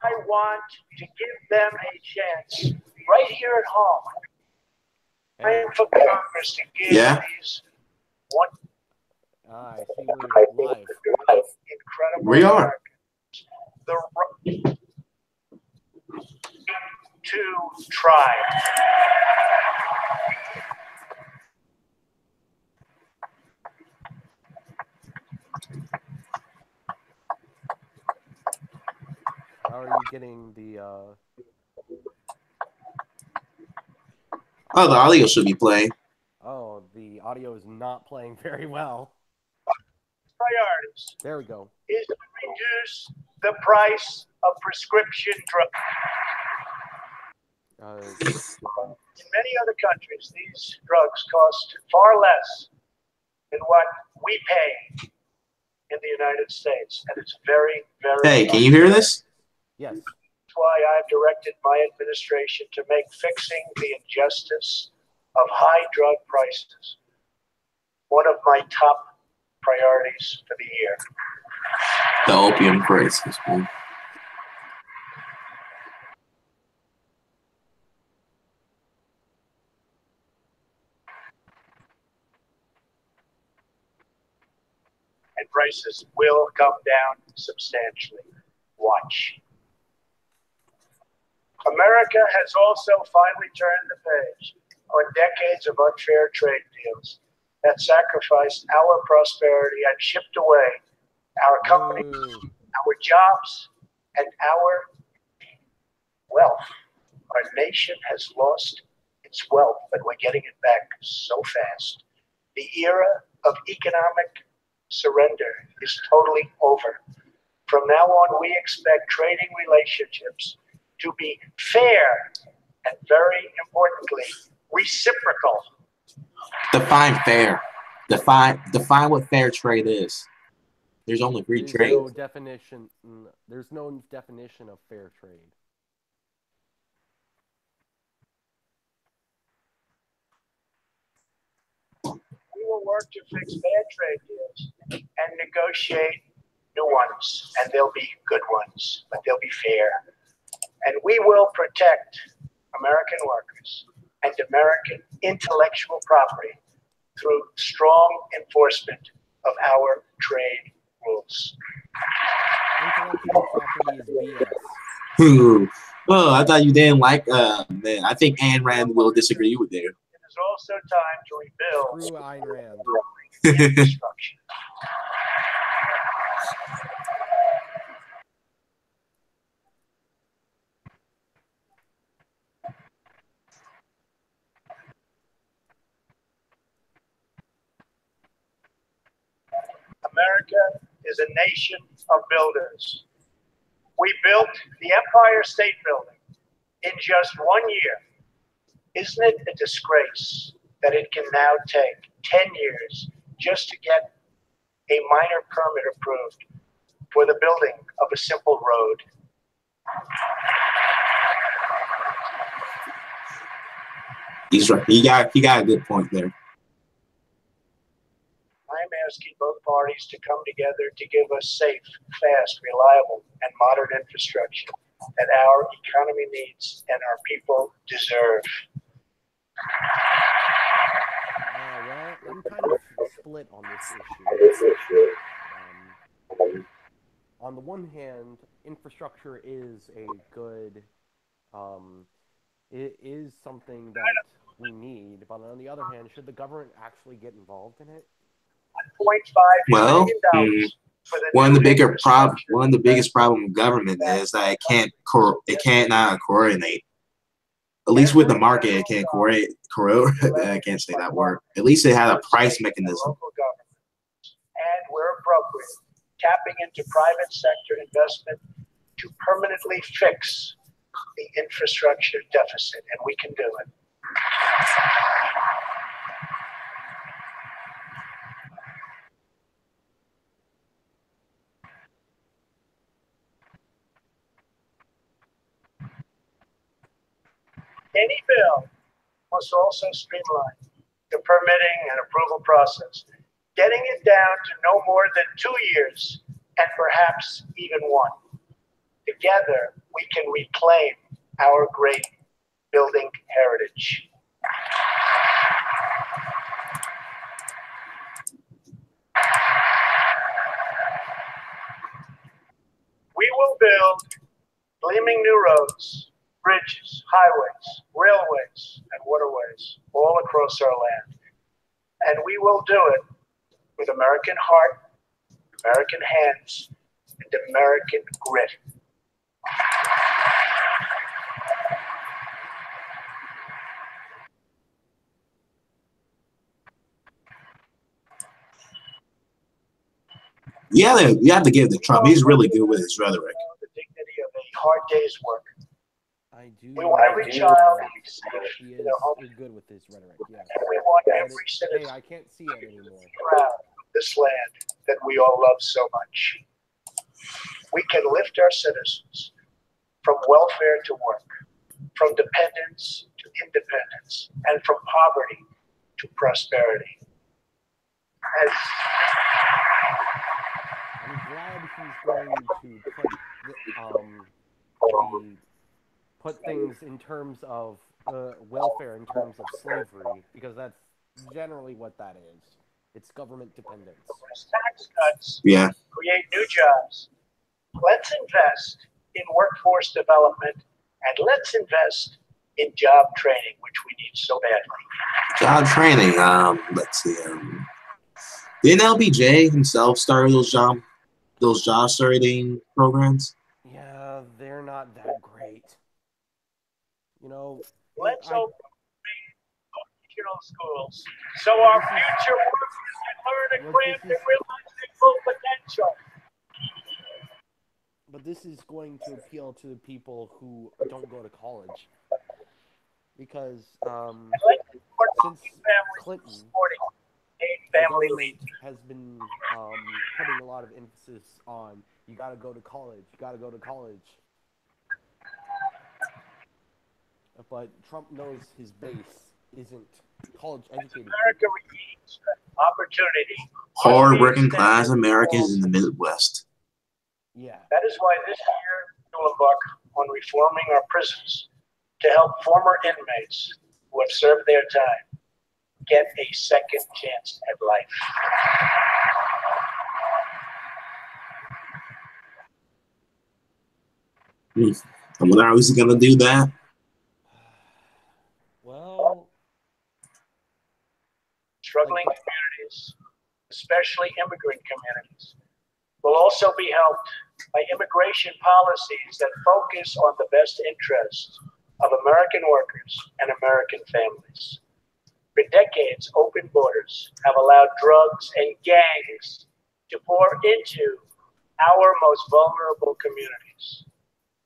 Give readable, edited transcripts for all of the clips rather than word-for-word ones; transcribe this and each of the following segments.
I want to give them a chance right here at home. Hey. For Congress to give these one. I see we're live. Incredible. We are. The right to try. How are you getting the Oh, the audio should be playing. Oh, the audio is not playing very well. Priorities. There we go. Is to reduce the price of prescription drugs. In many other countries, these drugs cost far less than what we pay in the United States, and it's very, very. Hey, can you hear this? Yes. That's why I've directed my administration to make fixing the injustice of high drug prices one of my top priorities for the year. The opium crisis, man. And prices will come down substantially. Watch. America has also finally turned the page on decades of unfair trade deals that sacrificed our prosperity and shipped away our companies, our jobs, and our wealth. Our nation has lost its wealth, but we're getting it back so fast. The era of economic surrender is totally over. From now on, we expect trading relationships to be fair and, very importantly, reciprocal. Define fair. Define what fair trade is. There's only free trade. There's no definition of fair trade. We will work to fix bad trade deals and negotiate new ones, and they'll be good ones, but they'll be fair. And we will protect American workers and American intellectual property through strong enforcement of our trade rules. Intellectual property is BS. Well, I thought you didn't like man. I think Ayn Rand will disagree with you. It is also time to rebuild Screw Ayn Rand. infrastructure. America is a nation of builders. We built the Empire State Building in just 1 year. Isn't it a disgrace that it can now take 10 years just to get a minor permit approved for the building of a simple road? He's right. He got a good point there. I'm asking both parties to come together to give us safe, fast, reliable, and modern infrastructure that our economy needs and our people deserve. Well, I'm kind of split on this issue. On the one hand, infrastructure is a good, it is something that we need, but on the other hand, should the government actually get involved in it? Well, one of the biggest problem with government is that it cannot coordinate. At least with the market, it can't coordinate. I can't say that word. At least it had a price mechanism. And where appropriate, tapping into private sector investment to permanently fix the infrastructure deficit, and we can do it. Any bill must also streamline the permitting and approval process, getting it down to no more than 2 years and perhaps even 1. Together, we can reclaim our great building heritage. We will build gleaming new roads, bridges, highways, railways, and waterways all across our land. And we will do it with American heart, American hands, and American grit. Yeah, you have to give it to Trump. He's really good with his rhetoric. The dignity of a hard day's work. I do. We want every child to be safe He in their home. is good with his rhetoric, yes. And we want every citizen Hey, I can't see it anymore. to be proud of this land that we all love so much. We can lift our citizens from welfare to work, from dependence to independence, and from poverty to prosperity. I'm glad he's going to put things in terms of welfare, in terms of slavery, because that's generally what that is. It's government dependence. Tax cuts create new jobs. Let's invest in workforce development, and let's invest in job training, which we need so badly. Job training. Let's see. Didn't LBJ himself start those job starting programs? Yeah, they're not that great. You know, let's open vocational schools so our future workers can learn and craft and realize their full potential. But this is going to appeal to the people who don't go to college. Because since Clinton, the government has been putting a lot of emphasis on you got to go to college, you got to go to college. But Trump knows his base isn't college educated. America needs opportunity. Hard-working class Americans in the Midwest. Yeah. That is why this year we'll embark on reforming our prisons to help former inmates who have served their time get a second chance at life. I wonder how he's going to do that. Well, struggling communities, especially immigrant communities, will also be helped by immigration policies that focus on the best interests of American workers and American families. For decades, open borders have allowed drugs and gangs to pour into our most vulnerable communities.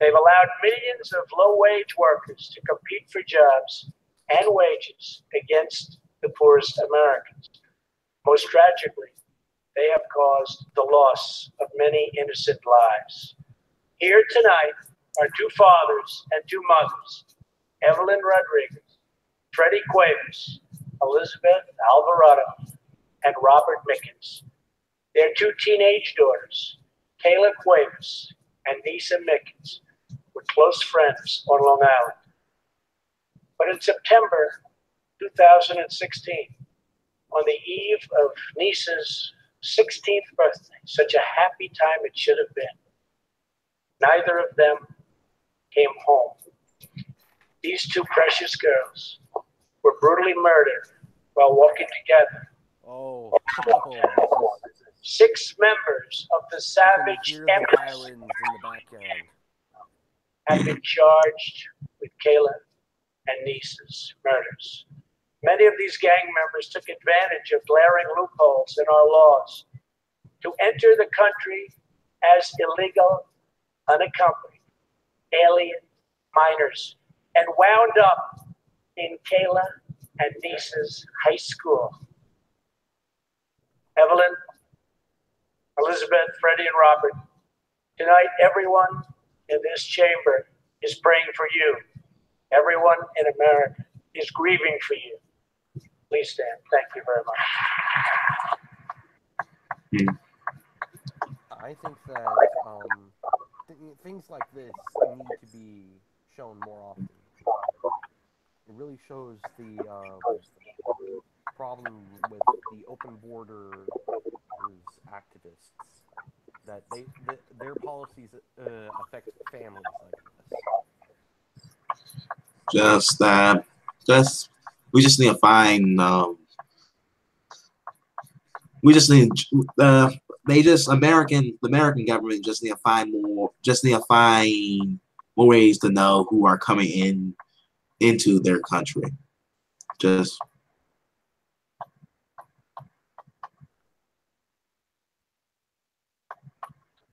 They've allowed millions of low-wage workers to compete for jobs and wages against the poorest Americans. Most tragically, they have caused the loss of many innocent lives. Here tonight are two fathers and two mothers, Evelyn Rodriguez, Freddie Cuevas, Elizabeth Alvarado, and Robert Mickens. Their two teenage daughters, Kayla Cuevas and Nisa Mickens, were close friends on Long Island. But in September 2016, on the eve of Nisa's 16th birthday, such a happy time it should have been, neither of them came home. These two precious girls were brutally murdered while walking together. Oh. 6 members of the savage Emirates have been charged with Kayla and Nisa's murders. Many of these gang members took advantage of glaring loopholes in our laws to enter the country as illegal, unaccompanied, alien minors and wound up in Kayla and Nisa's high school. Evelyn, Elizabeth, Freddie, and Robert, tonight everyone in this chamber is praying for you. Everyone in America is grieving for you. Please stand. Thank you very much. I think that things like this need to be shown more often. It really shows the problem with the open border activists, that their policies affect families like this. We just need to find. We just need. The American government just need to find more. Just need to find more ways to know who are coming into their country. Just.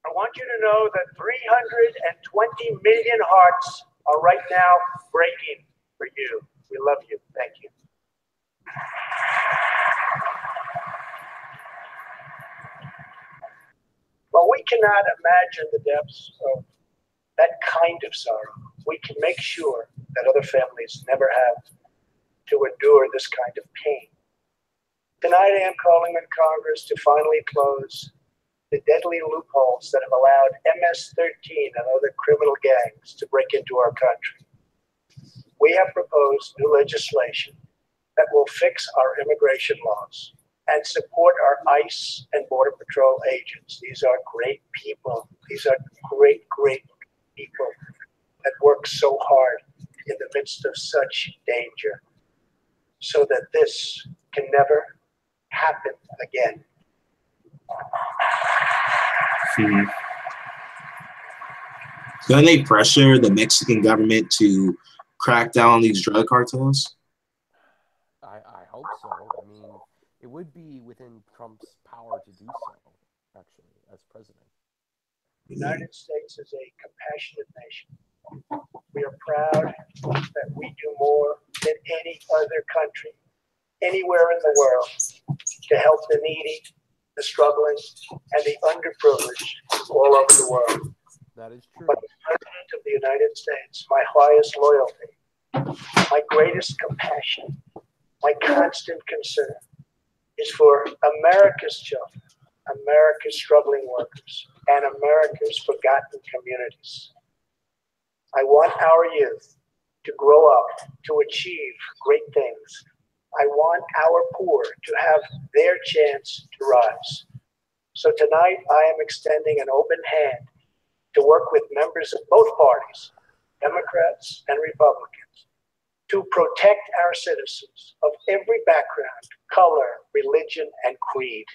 I want you to know that 320 million hearts are right now breaking for you. We love you. Thank you. Well, we cannot imagine the depths of that kind of sorrow. We can make sure that other families never have to endure this kind of pain. Tonight I am calling on Congress to finally close the deadly loopholes that have allowed MS-13 and other criminal gangs to break into our country. We have proposed new legislation that will fix our immigration laws and support our ICE and Border Patrol agents. These are great people. These are great, great people that work so hard in the midst of such danger, so that this can never happen again. Don't they pressure the Mexican government to crack down on these drug cartels? I hope so. I mean, it would be within Trump's power to do so, actually, as president. The United States is a compassionate nation. We are proud that we do more than any other country, anywhere in the world, to help the needy, the struggling, and the underprivileged all over the world. That is true. But as President of the United States, my highest loyalty, my greatest compassion, my constant concern is for America's children, America's struggling workers, and America's forgotten communities. I want our youth to grow up, to achieve great things. I want our poor to have their chance to rise. So tonight I am extending an open hand to work with members of both parties, Democrats and Republicans, to protect our citizens of every background, color, religion, and creed.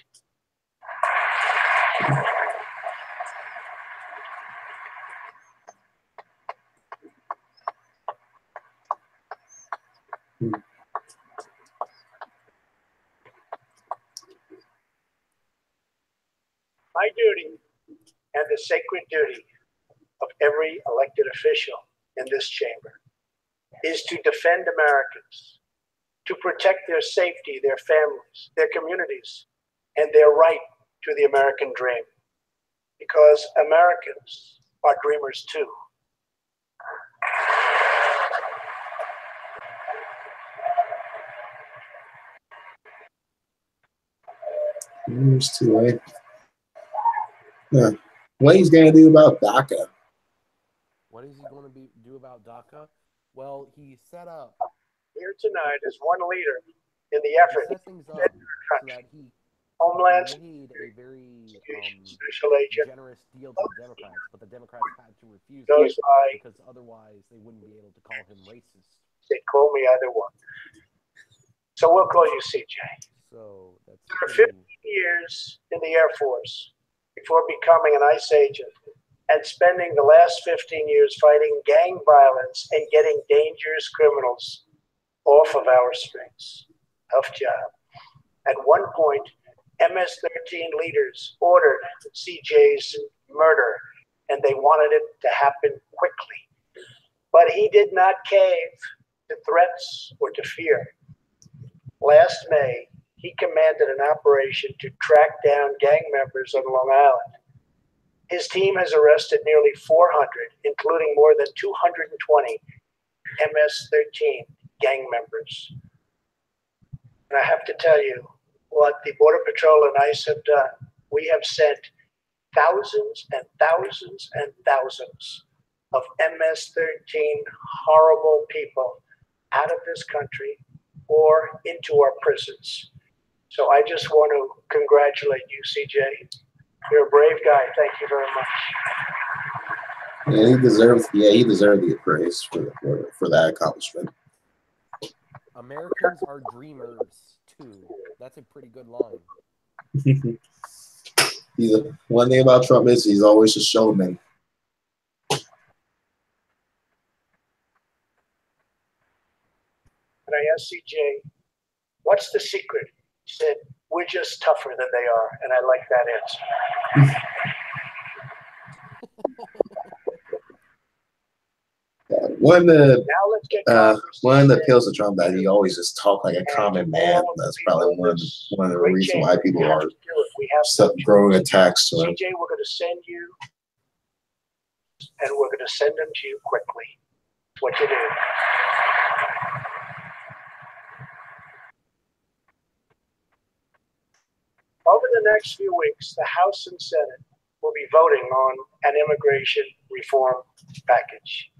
My duty and the sacred duty of every elected official in this chamber is to defend Americans, to protect their safety, their families, their communities, and their right to the American dream. Because Americans are dreamers too. It's too late. Yeah. What he's gonna do about DACA? What is he going to do about DACA? Well, he set up here tonight as one leader in the effort to set things up so that he Homeland made a very special agent generous deal to the Democrats, but the Democrats had to refuse Those it I, because otherwise they wouldn't be able to call him racist. They call me either one. So we'll call you CJ. So that's for 15 years in the Air Force before becoming an ICE agent and spending the last 15 years fighting gang violence and getting dangerous criminals off of our streets. Tough job. At one point, MS-13 leaders ordered CJ's murder, and they wanted it to happen quickly. But he did not cave to threats or to fear. Last May, he commanded an operation to track down gang members on Long Island. His team has arrested nearly 400, including more than 220 MS-13 gang members. And I have to tell you, what the Border Patrol and ICE have done, we have sent thousands and thousands and thousands of MS-13 horrible people out of this country or into our prisons. So I just want to congratulate you, CJ. You're a brave guy. Thank you very much. Yeah, he deserved the praise for that accomplishment. Americans are dreamers too. That's a pretty good line. One thing about Trump is he's always a showman. And I asked CJ, what's the secret? He said, we're just tougher than they are. And I like that answer. One of the appeals of Trump that he always just talk like a common man. That's probably one of the reasons why people are growing attached to him. CJ, we're going to send you, and we're going to send them to you quickly. That's what you do. Over the next few weeks, the House and Senate will be voting on an immigration reform package.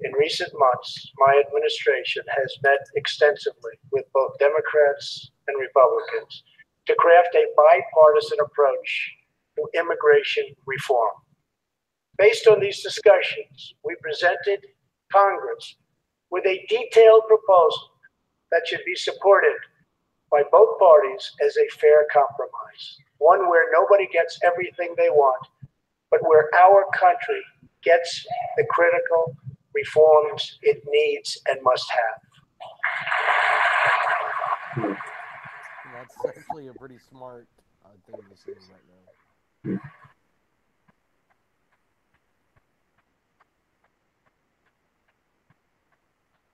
In recent months, my administration has met extensively with both Democrats and Republicans to craft a bipartisan approach to immigration reform. Based on these discussions, we presented Congress with a detailed proposal that should be supported by both parties as a fair compromise, one where nobody gets everything they want, but where our country gets the critical reforms it needs and must have. That's actually a pretty smart thing to say right now.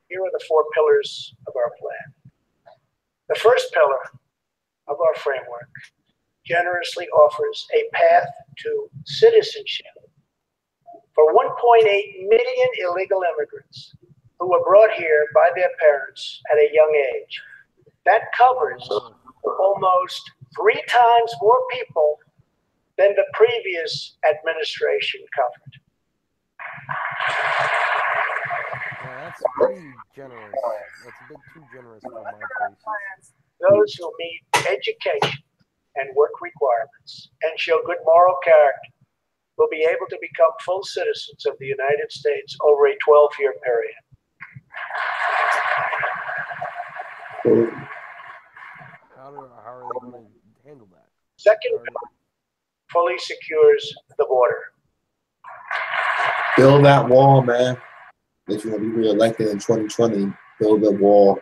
Here are the 4 pillars of our plan. The first pillar of our framework generously offers a path to citizenship for 1.8 million illegal immigrants who were brought here by their parents at a young age. That covers almost 3 times more people than the previous administration covered. Yeah, that's pretty generous. That's a bit too generous for my taste. Those who meet education and work requirements and show good moral character will be able to become full citizens of the United States over a 12-year period. How are they going to handle that? Second, fully secures the border. Build that wall, man. If you want to be reelected in 2020, build the wall.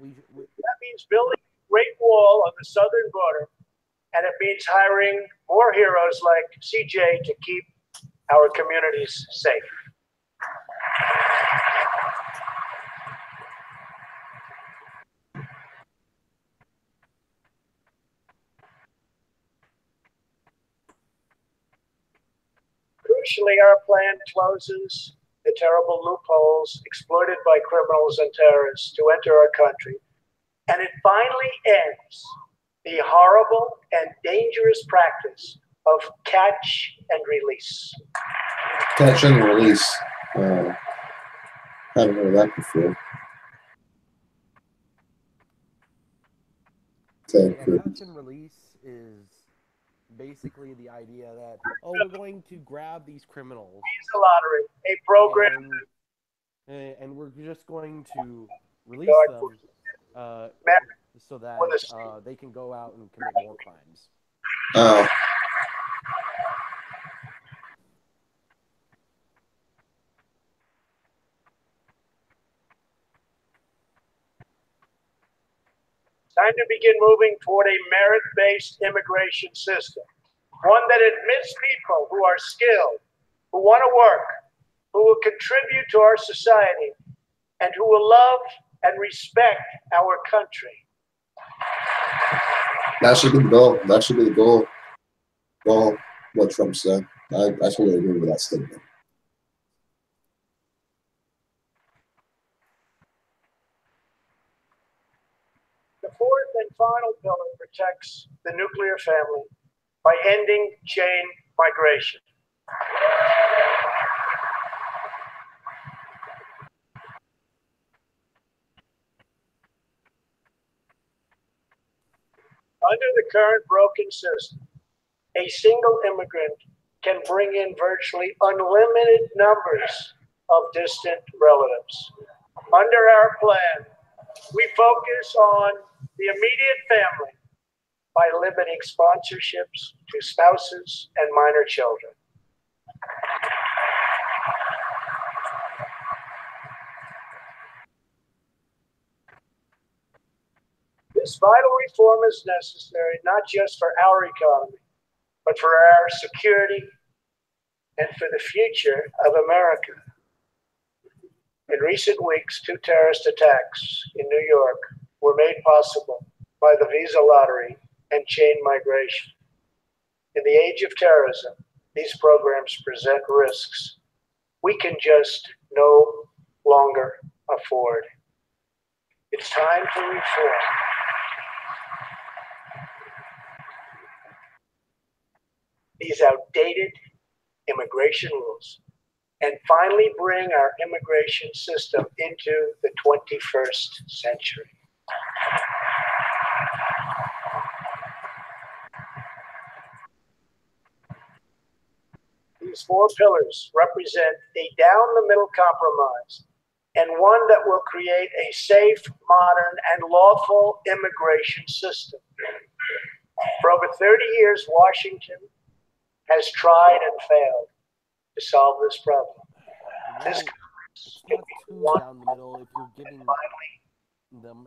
That means building a great wall on the southern border, and it means hiring more heroes like CJ to keep our communities safe. Crucially, our plan closes the terrible loopholes exploited by criminals and terrorists to enter our country. And it finally ends the horrible and dangerous practice of catch and release. Catch and release. Haven't heard that before. Yeah, catch and release is basically the idea that, we're going to grab these criminals. It's a lottery, a program. And we're just going to release them so that they can go out and commit more crimes. Oh. Time to begin moving toward a merit-based immigration system, one that admits people who are skilled, who want to work, who will contribute to our society, and who will love and respect our country. That should be the goal. That should be the goal. Well, what Trump said. I totally agree with that statement. fourth and final pillar protects the nuclear family by ending chain migration. Under the current broken system, a single immigrant can bring in virtually unlimited numbers of distant relatives. Under our plan, we focus on the immediate family by limiting sponsorships to spouses and minor children. This vital reform is necessary not just for our economy, but for our security and for the future of America. In recent weeks, 2 terrorist attacks in New York were made possible by the visa lottery and chain migration. In the age of terrorism, these programs present risks we can just no longer afford. It's time to reform. These outdated immigration rules and finally bring our immigration system into the 21st century. These 4 pillars represent a down-the-middle compromise and one that will create a safe, modern, and lawful immigration system. For over 30 years, Washington has tried and failed to solve this problem. Well, it's not too down the middle if you're giving them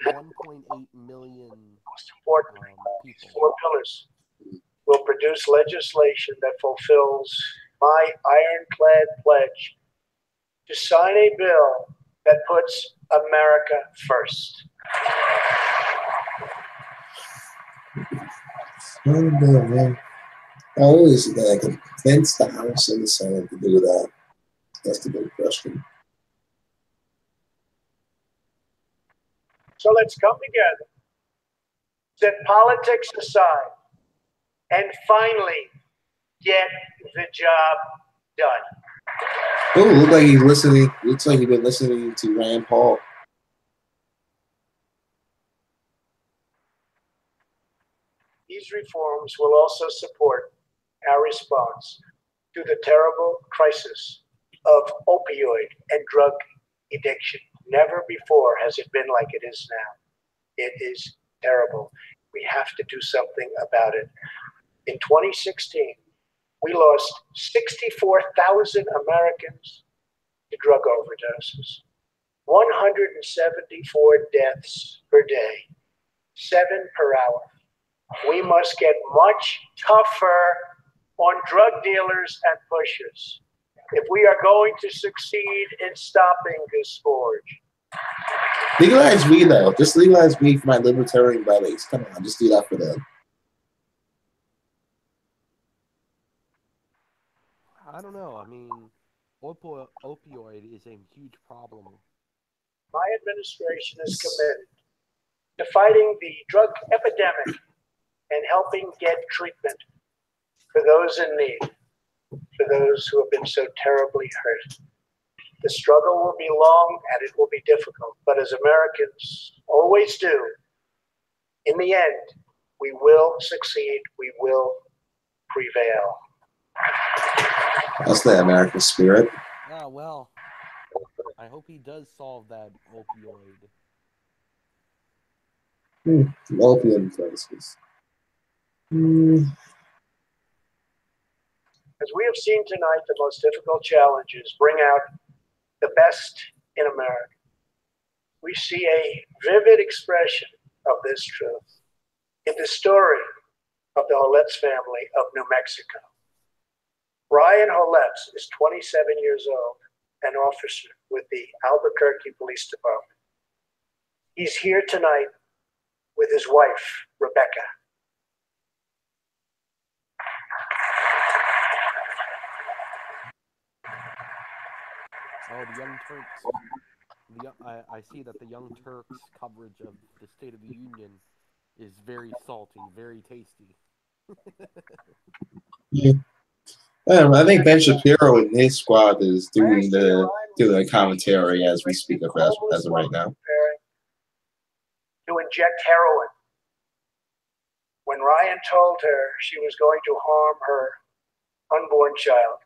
1.8 million most importantly, people. 4 pillars will produce legislation that fulfills my ironclad pledge to sign a bill that puts America first. I don't know, man. I always like convince the House and the Senate to do that. That's the big question. So let's come together, set politics aside, and finally get the job done. Oh, looks like he's listening. Looks like he's been listening to Rand Paul. These reforms will also support our response to the terrible crisis of opioid and drug addiction. Never before has it been like it is now. It is terrible. We have to do something about it. In 2016, we lost 64,000 Americans to drug overdoses, 174 deaths per day, 7 per hour. We must get much tougher on drug dealers and pushers if we are going to succeed in stopping this scourge. Legalize weed, though. Just legalize weed for my libertarian buddies. Come on, just do that for them. I don't know. I mean, opioid is a huge problem. My administration is committed to fighting the drug epidemic and helping get treatment for those in need, for those who have been so terribly hurt. The struggle will be long and it will be difficult, but as Americans always do, in the end, we will succeed, we will prevail. That's the American spirit. Ah, well, I hope he does solve that opioid. Opium crisis. As we have seen tonight, the most difficult challenges bring out the best in America. We see a vivid expression of this truth in the story of the Holetz family of New Mexico. Ryan Holetz is 27 years old, an officer with the Albuquerque Police Department. He's here tonight with his wife, Rebecca. Oh, the Young Turks. I see that the Young Turks coverage of the State of the Union is very salty, very tasty. Yeah. I think Ben Shapiro and his squad is doing the commentary as we speak of as of right now. To inject heroin. When Ryan told her she was going to harm her unborn child,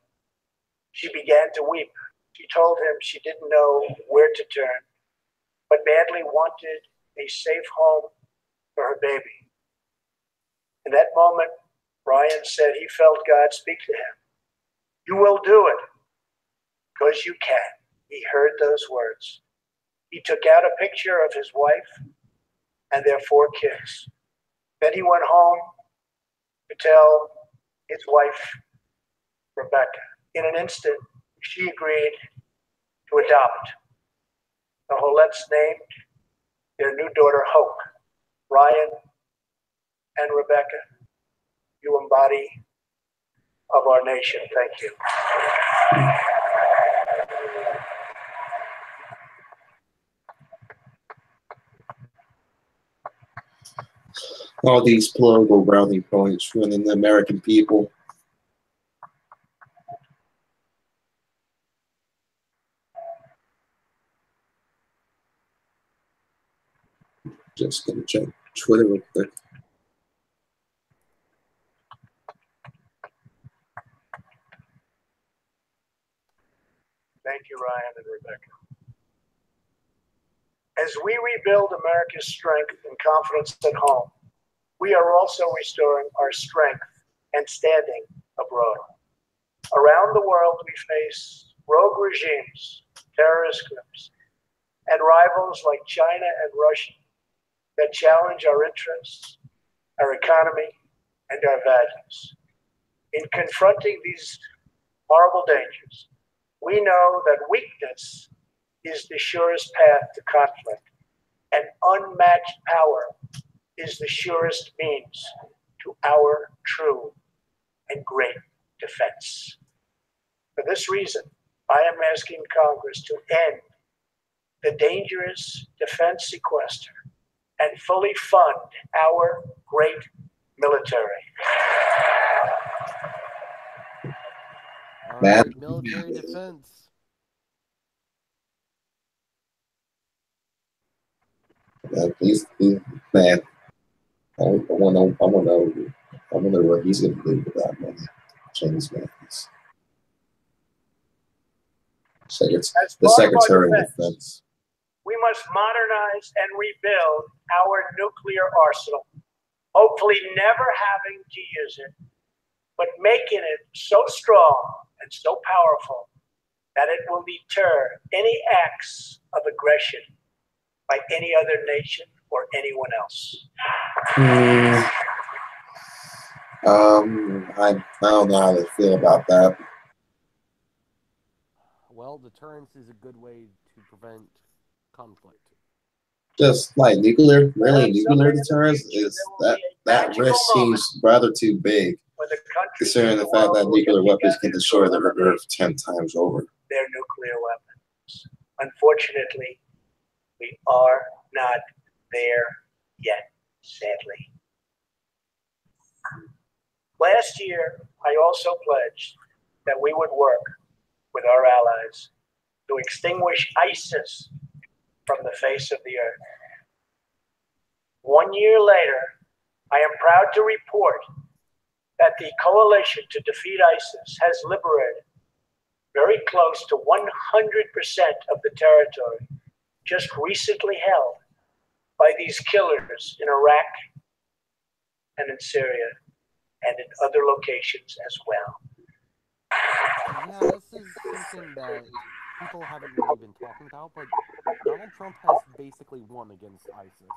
she began to weep. She told him she didn't know where to turn, but badly wanted a safe home for her baby. In that moment, Ryan said he felt God speak to him. You will do it, because you can. He heard those words. He took out a picture of his wife and their 4 kids. Then he went home to tell his wife, Rebecca. In an instant, she agreed to adopt. The Holets named their new daughter Hope. Ryan and Rebecca, you embody of our nation. Thank you. All these political brownie points running the American people. Just gonna check Twitter real quick. Thank you, Ryan and Rebecca. As we rebuild America's strength and confidence at home, we are also restoring our strength and standing abroad. Around the world, we face rogue regimes, terrorist groups, and rivals like China and Russia that challenge our interests, our economy, and our values. In confronting these horrible dangers, we know that weakness is the surest path to conflict, and unmatched power is the surest means to our true and great defense. For this reason, I am asking Congress to end the dangerous defense sequester and fully fund our great military. All right, military defense. Please, man. I want to know what he's going to do with that money. James Matthews. The Secretary of Defense. We must modernize and rebuild our nuclear arsenal, hopefully never having to use it, but making it so strong and so powerful that it will deter any acts of aggression by any other nation or anyone else. I don't know how to feel about that. Well, deterrence is a good way to prevent conflict. Just like nuclear deterrence is that risk seems rather too big, considering the fact that nuclear weapons can destroy the Earth 10 times over. Their nuclear weapons. Unfortunately, we are not there yet, sadly. Last year, I also pledged that we would work with our allies to extinguish ISIS from the face of the earth. 1 year later, I am proud to report that the coalition to defeat ISIS has liberated very close to 100% of the territory just recently held by these killers in Iraq and in Syria and in other locations as well. Yeah, this is something that people haven't really been talking about, but Donald Trump has basically won against ISIS.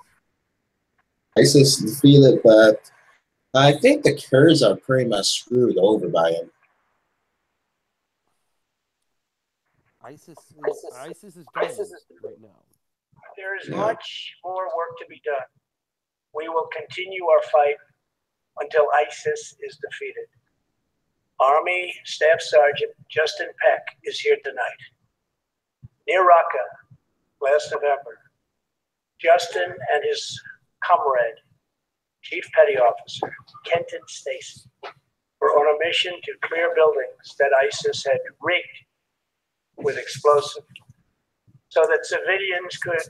ISIS defeated, but I think the Kurds are pretty much screwed over by him. ISIS is done right now. There is much more work to be done. We will continue our fight until ISIS is defeated. Army Staff Sergeant Justin Peck is here tonight. Near Raqqa, last November, Justin and his comrade, Chief Petty Officer Kenton Stacy, were on a mission to clear buildings that ISIS had rigged with explosives so that civilians could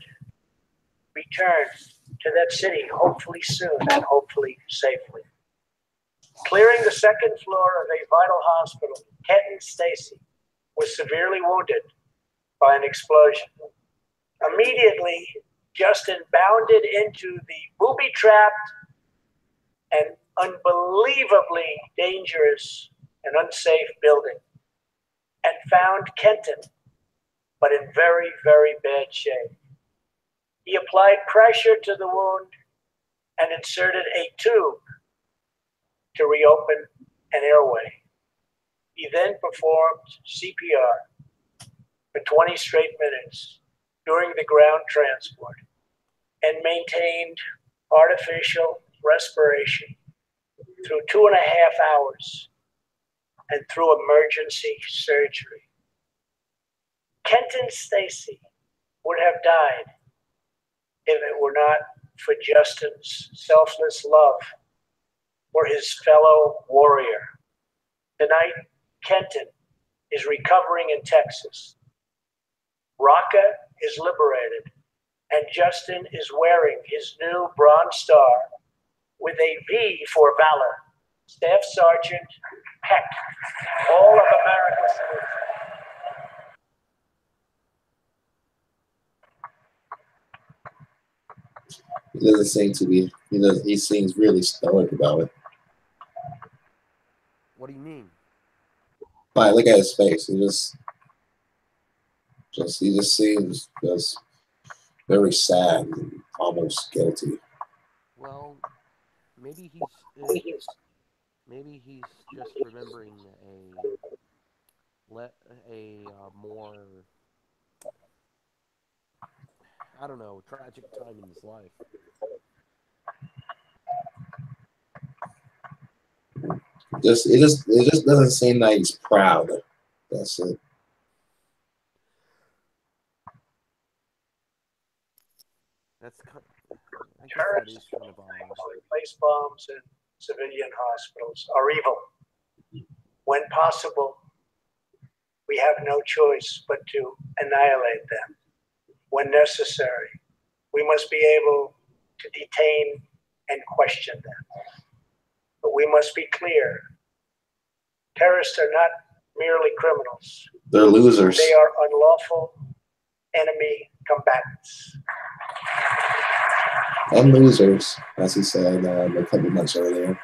return to that city hopefully soon and hopefully safely. Clearing the second floor of a vital hospital, Kenton Stacy was severely wounded by an explosion. Immediately, Justin bounded into the booby-trapped and unbelievably dangerous and unsafe building and found Kenton, but in very, very bad shape. He applied pressure to the wound and inserted a tube to reopen an airway. He then performed CPR for 20 straight minutes during the ground transport and maintained artificial respiration through 2.5 hours and through emergency surgery. Kenton Stacy would have died if it were not for Justin's selfless love for his fellow warrior. Tonight, Kenton is recovering in Texas. Raqqa is liberated, and Justin is wearing his new Bronze Star with a V for Valor. Staff Sergeant Peck, all of America salute. He doesn't seem to be. He seems really stoic about it. What do you mean? Like, look at his face. He just seems just very sad and almost guilty. Well, maybe he's just remembering a more, I don't know, tragic time in his life. It just doesn't seem like he's proud. That's it. Terrorists place bombs in civilian hospitals are evil. When possible, we have no choice but to annihilate them. When necessary, we must be able to detain and question them. But we must be clear. Terrorists are not merely criminals. They're losers. They are unlawful enemy combatants. And losers, as he said a couple months earlier.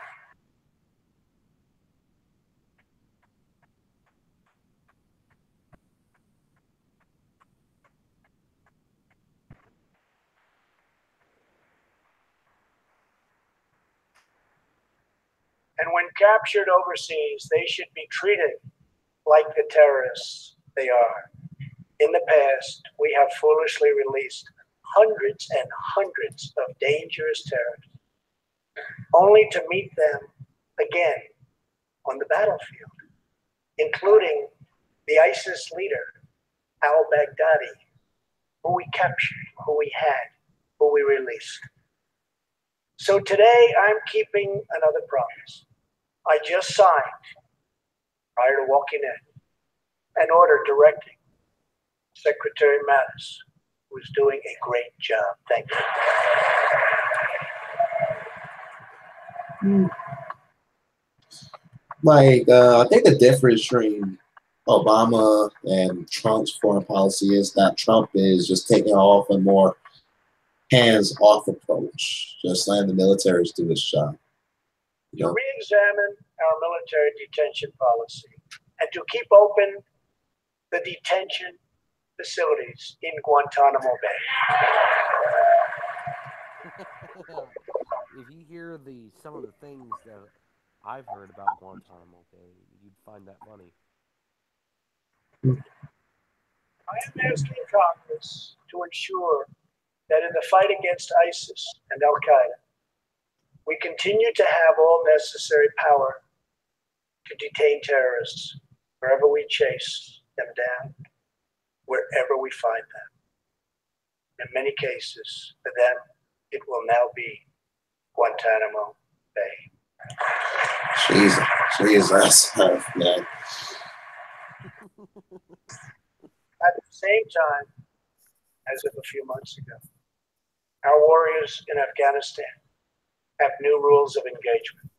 And when captured overseas, they should be treated like the terrorists they are. In the past, we have foolishly released hundreds and hundreds of dangerous terrorists, only to meet them again on the battlefield, including the ISIS leader, al-Baghdadi, who we captured, who we had, who we released. So today, I'm keeping another promise. I just signed, prior to walking in, an order directing Secretary Mattis, who's doing a great job. Thank you. I think the difference between Obama and Trump's foreign policy is that Trump is just taking off a more hands-off approach, just letting the militaries do its job. To re-examine our military detention policy and to keep open the detention facilities in Guantanamo Bay. If you hear some of the things that I've heard about Guantanamo Bay, you'd find that funny. I am asking Congress to ensure that in the fight against ISIS and Al-Qaeda, we continue to have all necessary power to detain terrorists wherever we chase them down, wherever we find them. In many cases, for them, it will now be Guantanamo Bay. Jesus, oh, man. At the same time, as of a few months ago, our warriors in Afghanistan have new rules of engagement.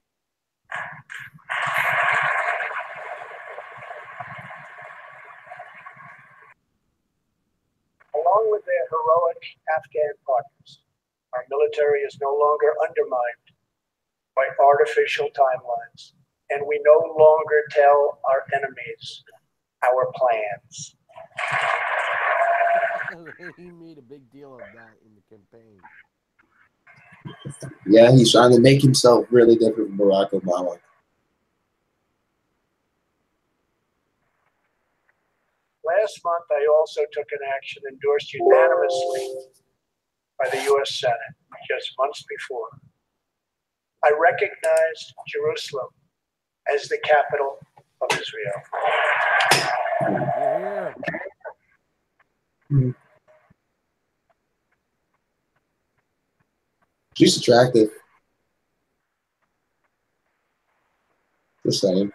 Along with their heroic Afghan partners, our military is no longer undermined by artificial timelines, and we no longer tell our enemies our plans. He made a big deal of that in the campaign. Yeah, he's trying to make himself really different from Barack Obama. Last month, I also took an action endorsed unanimously by the U.S. Senate just months before. I recognized Jerusalem as the capital of Israel. Yeah. She's attractive. The same.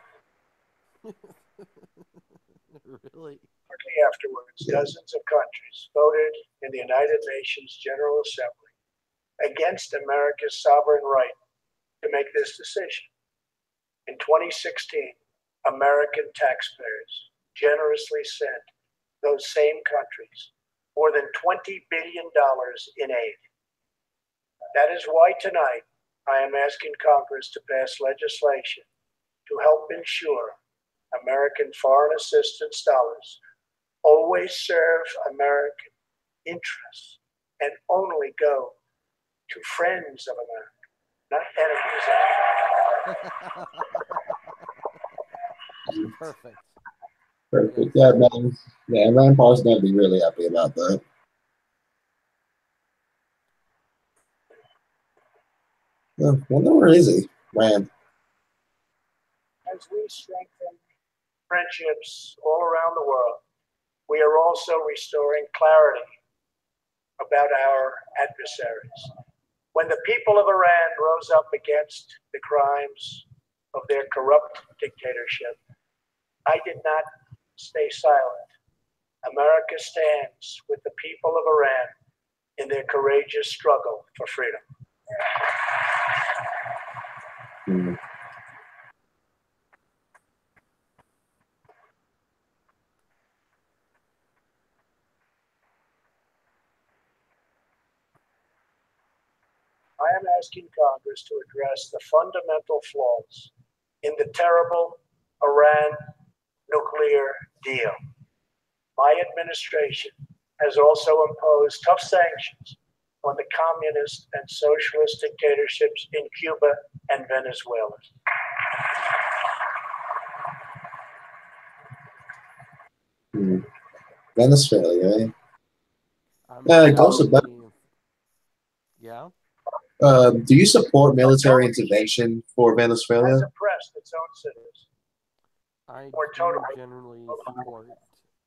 Really? Shortly afterwards, dozens of countries voted in the United Nations General Assembly against America's sovereign right to make this decision. In 2016, American taxpayers generously sent those same countries more than $20 billion in aid. That is why tonight I am asking Congress to pass legislation to help ensure American foreign assistance dollars always serve American interests and only go to friends of America, not enemies of America. Perfect. Perfect. Yeah, man. Yeah, Rand Paul's gonna be really happy about that. Yeah, I wonder where is he, Rand? As we strengthen friendships all around the world, we are also restoring clarity about our adversaries. When the people of Iran rose up against the crimes of their corrupt dictatorship, I did not stay silent. America stands with the people of Iran in their courageous struggle for freedom. I am asking Congress to address the fundamental flaws in the terrible Iran nuclear deal. My administration has also imposed tough sanctions on the communist and socialist dictatorships in Cuba and Venezuela. Venezuela, eh? Yeah. Do you support military intervention for Venezuela? Has oppressed its own citizens. I do generally support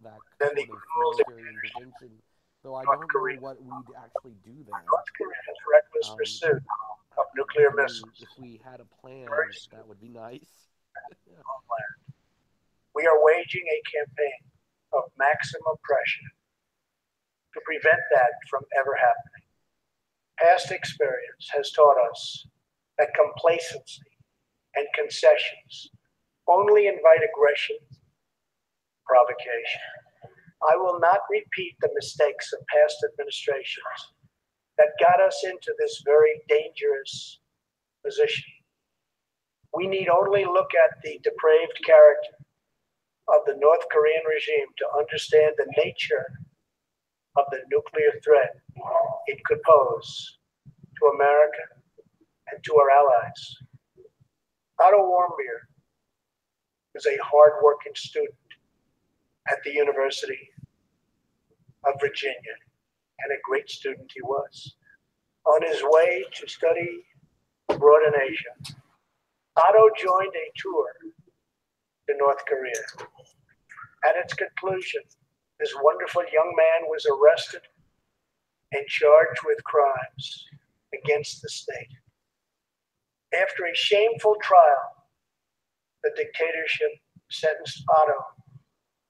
that sort of military intervention, though I don't know what we'd actually do there. North Korea's reckless pursuit of nuclear missiles. If we had a plan, that would be nice. We are waging a campaign of maximum pressure to prevent that from ever happening. Past experience has taught us that complacency and concessions only invite aggression, provocation. I will not repeat the mistakes of past administrations that got us into this very dangerous position. We need only look at the depraved character of the North Korean regime to understand the nature of the nuclear threat it could pose to America and to our allies. Otto Warmbier was a hard-working student at the University of Virginia, and a great student he was. On his way to study abroad in Asia, Otto joined a tour to North Korea. At its conclusion, this wonderful young man was arrested and charged with crimes against the state. After a shameful trial, the dictatorship sentenced Otto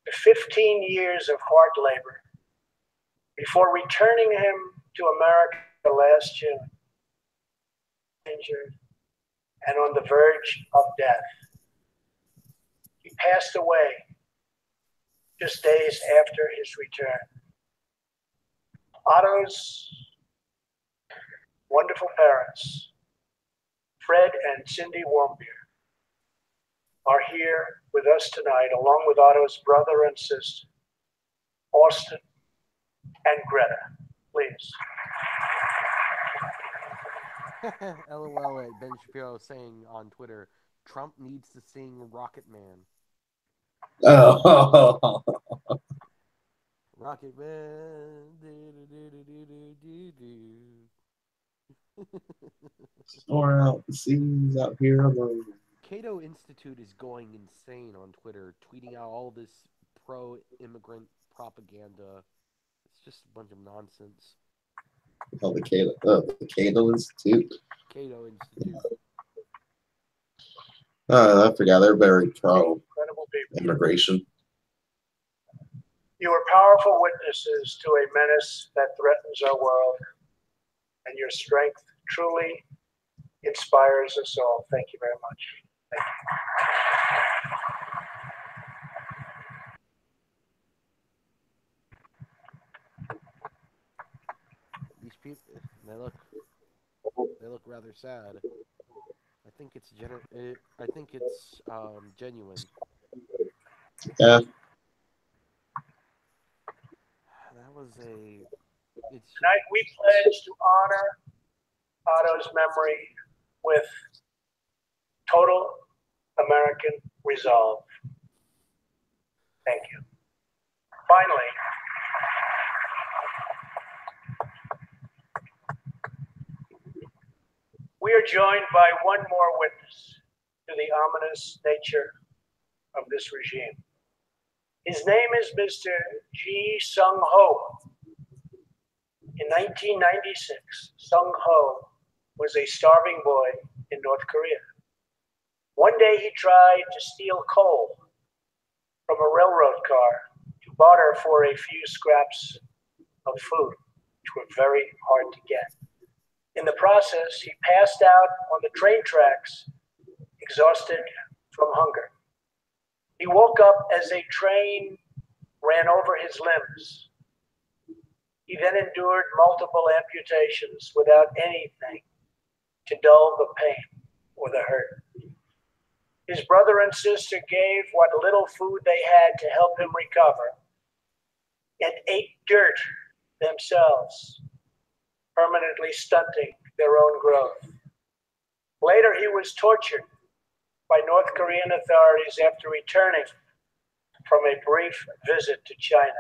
to 15 years of hard labor before returning him to America last June, injured and on the verge of death. He passed away just days after his return. Otto's wonderful parents, Fred and Cindy Warmbier, are here with us tonight, along with Otto's brother and sister, Austin and Greta. Please. LOL at Ben Shapiro saying on Twitter, Trump needs to sing Rocket Man. Oh. Rocket Man. Soar out the seas out here alone. Cato Institute is going insane on Twitter, tweeting out all this pro-immigrant propaganda. It's just a bunch of nonsense. Oh, the Cato Institute. Cato Institute. I forgot they're very pro immigration. You are powerful witnesses to a menace that threatens our world, and your strength truly inspires us all. Thank you very much. Thank you. These people, they look rather sad. I think it's genuine. Yeah. That was Tonight we pledge to honor Otto's memory with total American resolve. Thank you. Finally, we are joined by one more witness to the ominous nature of this regime. His name is Mr. Ji Sung-ho. In 1996, Sung-ho was a starving boy in North Korea. One day he tried to steal coal from a railroad car to barter for a few scraps of food, which were very hard to get. In the process, he passed out on the train tracks, exhausted from hunger. He woke up as a train ran over his limbs. He then endured multiple amputations without anything to dull the pain or the hurt. His brother and sister gave what little food they had to help him recover and ate dirt themselves, permanently stunting their own growth. Later, he was tortured by North Korean authorities after returning from a brief visit to China.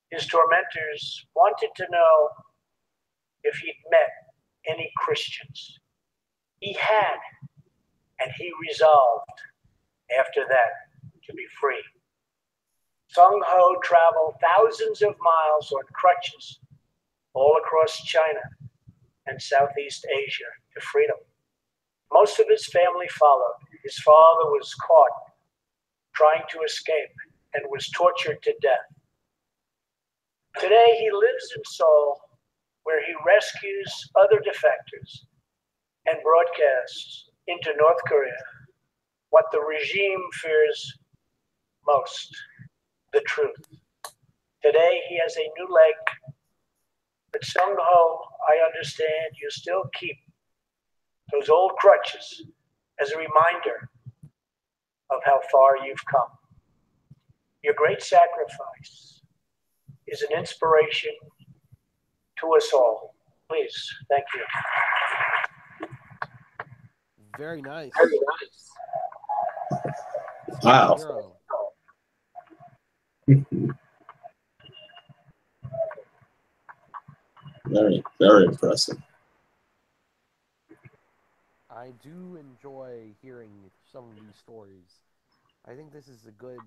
His tormentors wanted to know if he'd met any Christians. He had, and he resolved after that to be free. Sung-ho traveled thousands of miles on crutches all across China and Southeast Asia to freedom. Most of his family followed. His father was caught trying to escape and was tortured to death. Today he lives in Seoul, where he rescues other defectors and broadcasts into North Korea what the regime fears most, the truth. Today he has a new leg, but Sung-ho, I understand you still keep those old crutches as a reminder of how far you've come. Your great sacrifice is an inspiration to us all. Please, thank you. Very nice. Very nice. Wow. Very, very impressive. I do enjoy hearing some of these stories. I think this is a good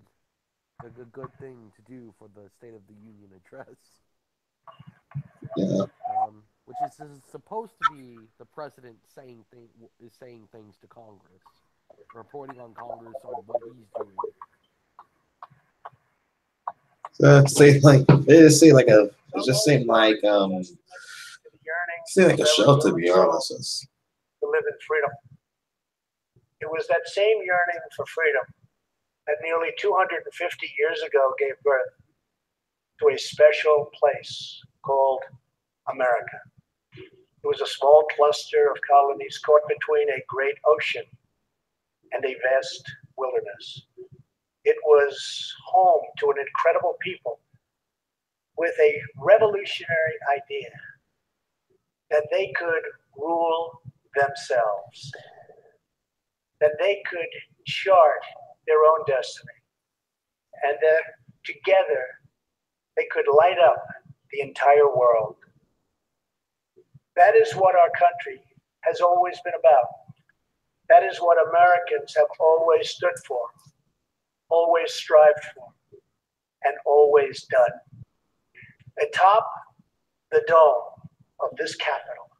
thing to do for the State of the Union address. Yeah. Which is supposed to be the president saying things to Congress, reporting on Congress on what he's doing. Say like it just seemed like a. It just seemed like seemed like a show, to be honest. To live in freedom. It was that same yearning for freedom that nearly 250 years ago gave birth to a special place called America. It was a small cluster of colonies caught between a great ocean and a vast wilderness. It was home to an incredible people with a revolutionary idea that they could rule themselves, that they could chart their own destiny, and that together they could light up the entire world. That is what our country has always been about. That is what Americans have always stood for, always strived for, and always done. Atop the dome of this Capitol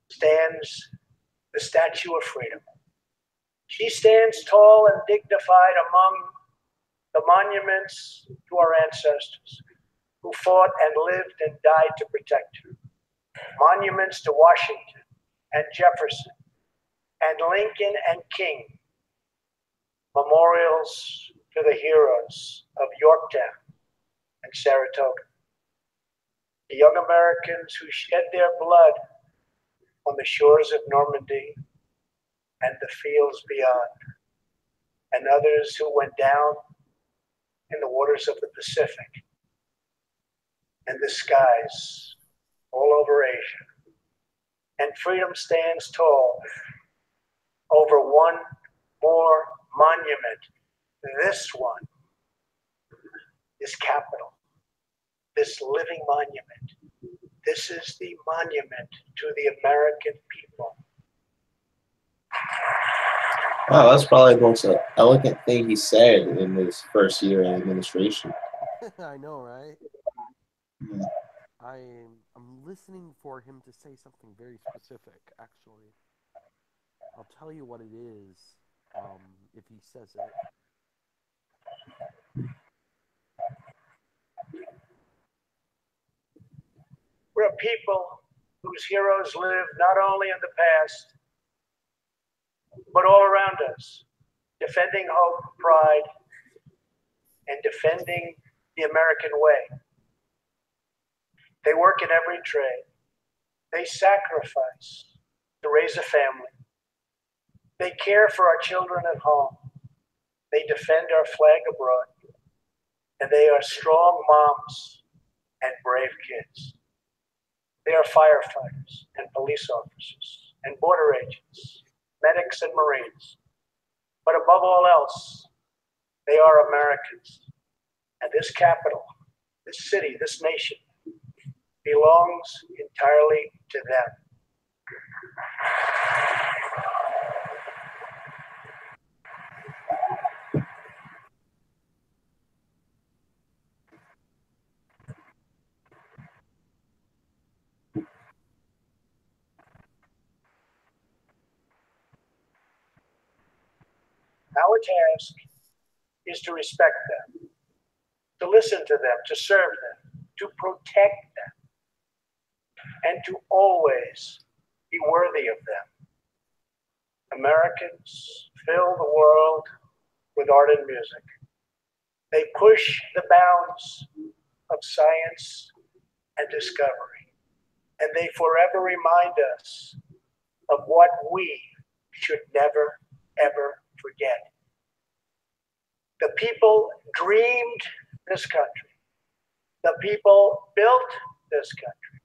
stands the Statue of Freedom. She stands tall and dignified among the monuments to our ancestors who fought and lived and died to protect her. Monuments to Washington and Jefferson and Lincoln and King. Memorials to the heroes of Yorktown and Saratoga. The young Americans who shed their blood on the shores of Normandy and the fields beyond, and others who went down in the waters of the Pacific and the skies all over Asia. And freedom stands tall over one more monument. This one, this Capitol, this living monument. This is the monument to the American people. Wow, that's probably the most elegant thing he said in his first year in administration. I know, right? Yeah. I'm listening for him to say something very specific, actually. I'll tell you what it is, if he says it. We're a people whose heroes lived not only in the past, but all around us, defending hope, pride, and defending the American way. They work in every trade. They sacrifice to raise a family. They care for our children at home. They defend our flag abroad. And they are strong moms and brave kids. They are firefighters and police officers and border agents, medics and Marines. But above all else, they are Americans. And this capital, this city, this nation belongs entirely to them. Our task is to respect them, to listen to them, to serve them, to protect them, and to always be worthy of them. Americans fill the world with art and music. They push the bounds of science and discovery, and they forever remind us of what we should never, ever forget. The people dreamed this country. The people built this country.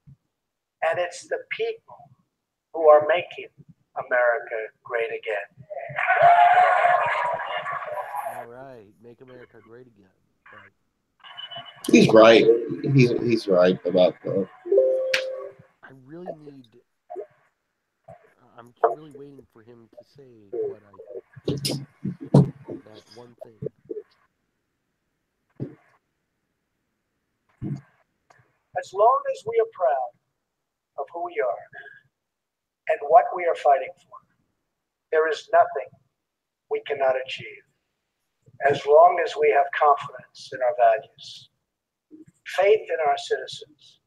And it's the people who are making America great again. All right, make America great again. But he's right. He's right about that. I really need. I'm really waiting for him to say that one thing. As long as we are proud of who we are and what we are fighting for, there is nothing we cannot achieve. As long as we have confidence in our values, faith in our citizens,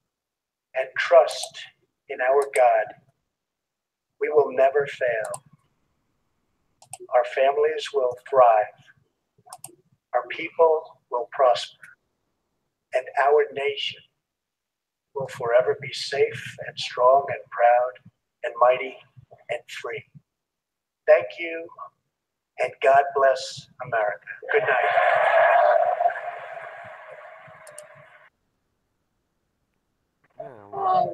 and trust in our God, we will never fail. Our families will thrive. Our people will prosper. And our nation will forever be safe and strong and proud and mighty and free. Thank you, and God bless America. Good night. That was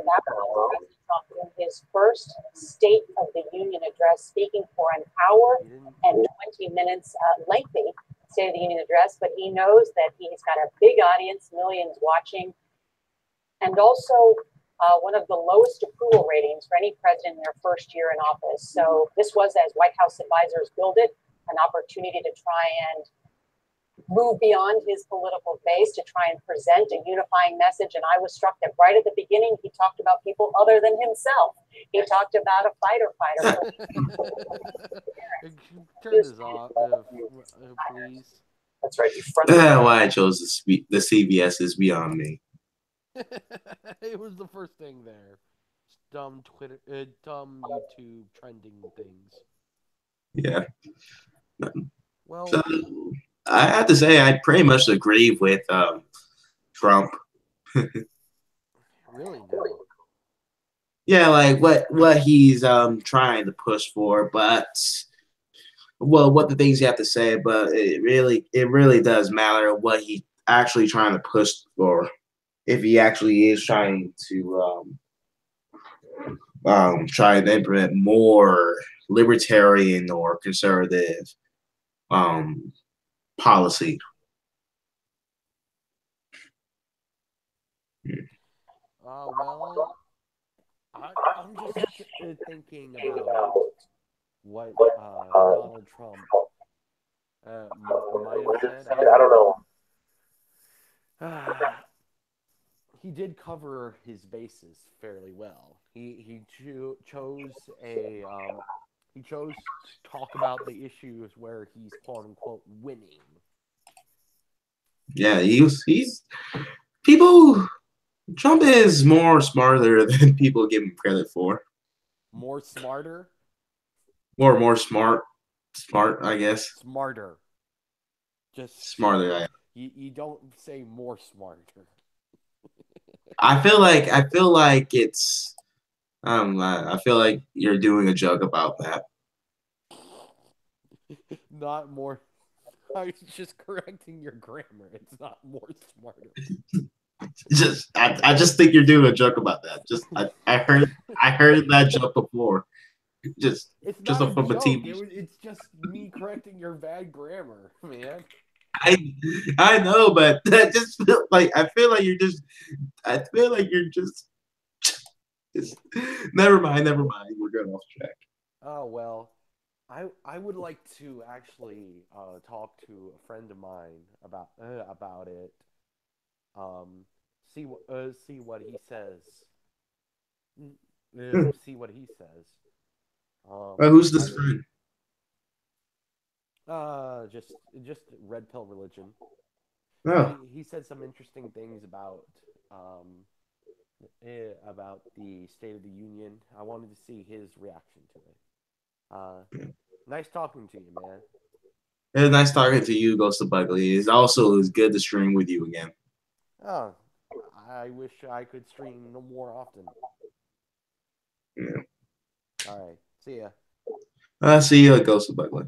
President Trump in his first State of the Union address, speaking for an hour and 20 minutes, lengthy State of the Union address, but he knows that he's got a big audience, millions watching, and also one of the lowest approval ratings for any president in their first year in office. So this was, as White House advisors billed it, an opportunity to try and move beyond his political base, to try and present a unifying message. And I was struck that right at the beginning, he talked about people other than himself. He talked about a fighter. Turn this off, please. That's right. Why I chose the CBS is beyond me. It was the first thing there. Dumb Twitter, dumb YouTube trending things. Yeah. Well, so, I have to say I pretty much agree with Trump. Really? No. Yeah, like what he's trying to push for, but what the things you have to say, but it really does matter what he's actually trying to push for. If he actually is trying to try to implement more libertarian or conservative policy. Well, I'm just thinking about what Donald Trump might have said. I don't know. He did cover his bases fairly well. He chose to talk about the issues where he's quote unquote winning. Yeah, he's people. Trump is more smarter than people give him credit for. More smarter? More smart, I guess. Smarter. Just smarter. You don't say more smarter. I feel like it's. I feel like you're doing a joke about that. Not more. I was just correcting your grammar. It's not more smarter. I just think you're doing a joke about that. I heard that joke before. It's not a joke. It's just me correcting your bad grammar, man. I know, but that just I feel like you're just never mind. We're going off track. Oh well, I would like to actually talk to a friend of mine about it. See what he says. See what he says. Who's this friend? Just red pill religion. Oh. He said some interesting things about the State of the Union. I wanted to see his reaction to it. Nice talking to you, man. It was nice talking to you, Ghost of Buckley. It's good to stream with you again. Oh, I wish I could stream more often. Yeah. All right. See ya. See you, Ghost of Buckley.